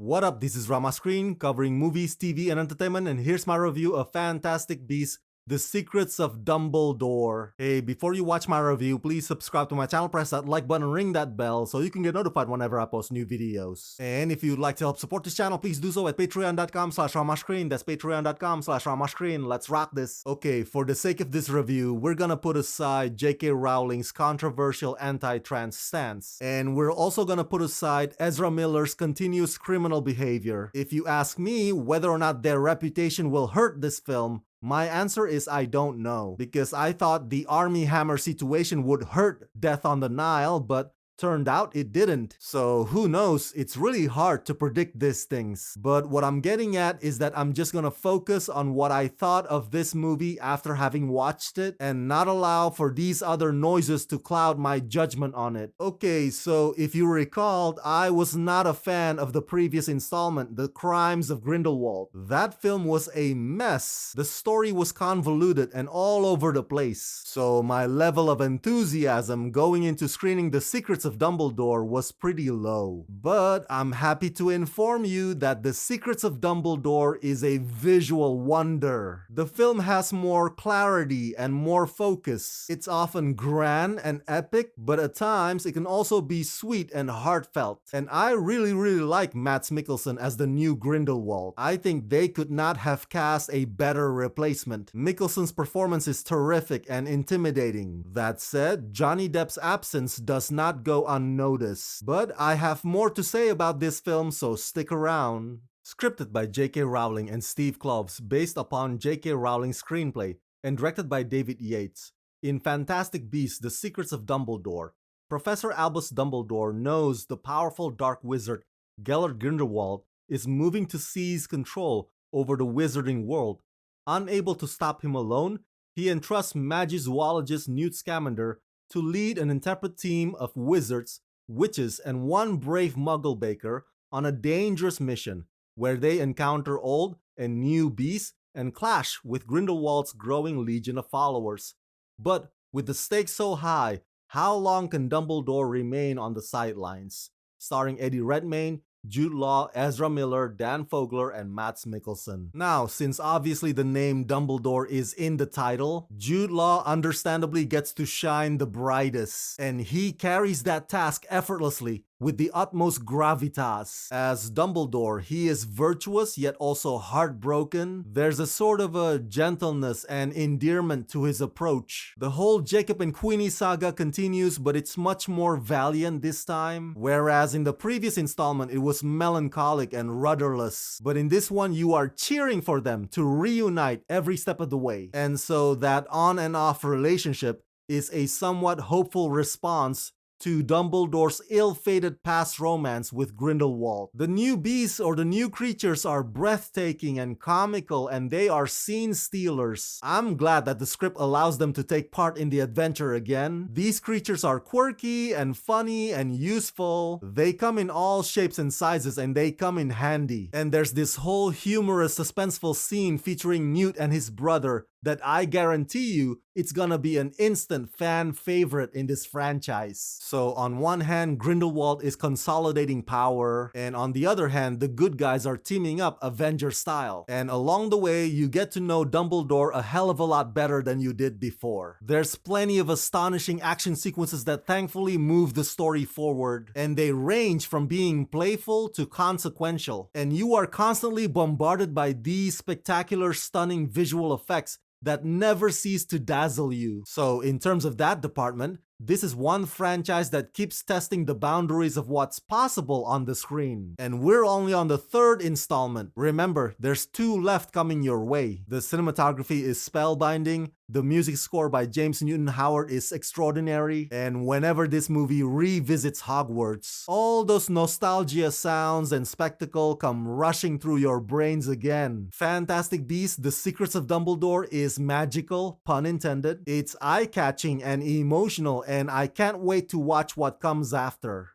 What up, this is Rama Screen, covering movies, TV, and entertainment, and here's my review of Fantastic Beasts: The Secrets of Dumbledore. Hey, before you watch my review, please subscribe to my channel, press that like button, ring that bell so you can get notified whenever I post new videos. And if you'd like to help support this channel, please do so at patreon.com/ramascreen. That's patreon.com/ramascreen. Let's rock this. Okay, for the sake of this review, we're gonna put aside J.K. Rowling's controversial anti-trans stance. And we're also gonna put aside Ezra Miller's continuous criminal behavior. If you ask me whether or not their reputation will hurt this film, my answer is I don't know, because I thought the Armie Hammer situation would hurt Death on the Nile, but turned out it didn't. So who knows, it's really hard to predict these things. But what I'm getting at is that I'm just gonna focus on what I thought of this movie after having watched it and not allow for these other noises to cloud my judgment on it. Okay, so if you recalled, I was not a fan of the previous installment, The Crimes of Grindelwald. That film was a mess. The story was convoluted and all over the place. So my level of enthusiasm going into screening The Secrets of Dumbledore was pretty low. But I'm happy to inform you that The Secrets of Dumbledore is a visual wonder. The film has more clarity and more focus. It's often grand and epic, but at times it can also be sweet and heartfelt. And I really like Mads Mikkelsen as the new Grindelwald. I think they could not have cast a better replacement. Mikkelsen's performance is terrific and intimidating. That said, Johnny Depp's absence does not go unnoticed. But I have more to say about this film, so stick around. Scripted by J.K. Rowling and Steve Kloves, based upon J.K. Rowling's screenplay, and directed by David Yates. In Fantastic Beasts: The Secrets of Dumbledore, Professor Albus Dumbledore knows the powerful dark wizard Gellert Grindelwald is moving to seize control over the wizarding world. Unable to stop him alone, he entrusts magizoologist Newt Scamander to lead an intrepid team of wizards, witches, and one brave muggle baker on a dangerous mission where they encounter old and new beasts and clash with Grindelwald's growing legion of followers. But with the stakes so high, how long can Dumbledore remain on the sidelines? Starring Eddie Redmayne, Jude Law, Ezra Miller, Dan Fogler, and Mads Mikkelsen. Now, since obviously the name Dumbledore is in the title, Jude Law understandably gets to shine the brightest, and he carries that task effortlessly with the utmost gravitas. As Dumbledore, he is virtuous yet also heartbroken. There's a sort of a gentleness and endearment to his approach. The whole Jacob and Queenie saga continues, but it's much more valiant this time. Whereas in the previous installment, it was melancholic and rudderless. But in this one, you are cheering for them to reunite every step of the way. And so that on and off relationship is a somewhat hopeful response to Dumbledore's ill-fated past romance with Grindelwald. The new beasts or the new creatures are breathtaking and comical, and they are scene stealers. I'm glad that the script allows them to take part in the adventure again. These creatures are quirky and funny and useful. They come in all shapes and sizes, and they come in handy. And there's this whole humorous, suspenseful scene featuring Newt and his brother that I guarantee you it's gonna be an instant fan favorite in this franchise. So on one hand, Grindelwald is consolidating power, and on the other hand, the good guys are teaming up Avenger style. And along the way, you get to know Dumbledore a hell of a lot better than you did before. There's plenty of astonishing action sequences that thankfully move the story forward, and they range from being playful to consequential. And you are constantly bombarded by these spectacular, stunning visual effects that never cease to dazzle you. So in terms of that department, this is one franchise that keeps testing the boundaries of what's possible on the screen. And we're only on the third installment. Remember, there's 2 left coming your way. The cinematography is spellbinding, the music score by James Newton Howard is extraordinary, and whenever this movie revisits Hogwarts, all those nostalgia sounds and spectacle come rushing through your brains again. Fantastic Beasts: The Secrets of Dumbledore is magical, pun intended. It's eye-catching and emotional, and I can't wait to watch what comes after.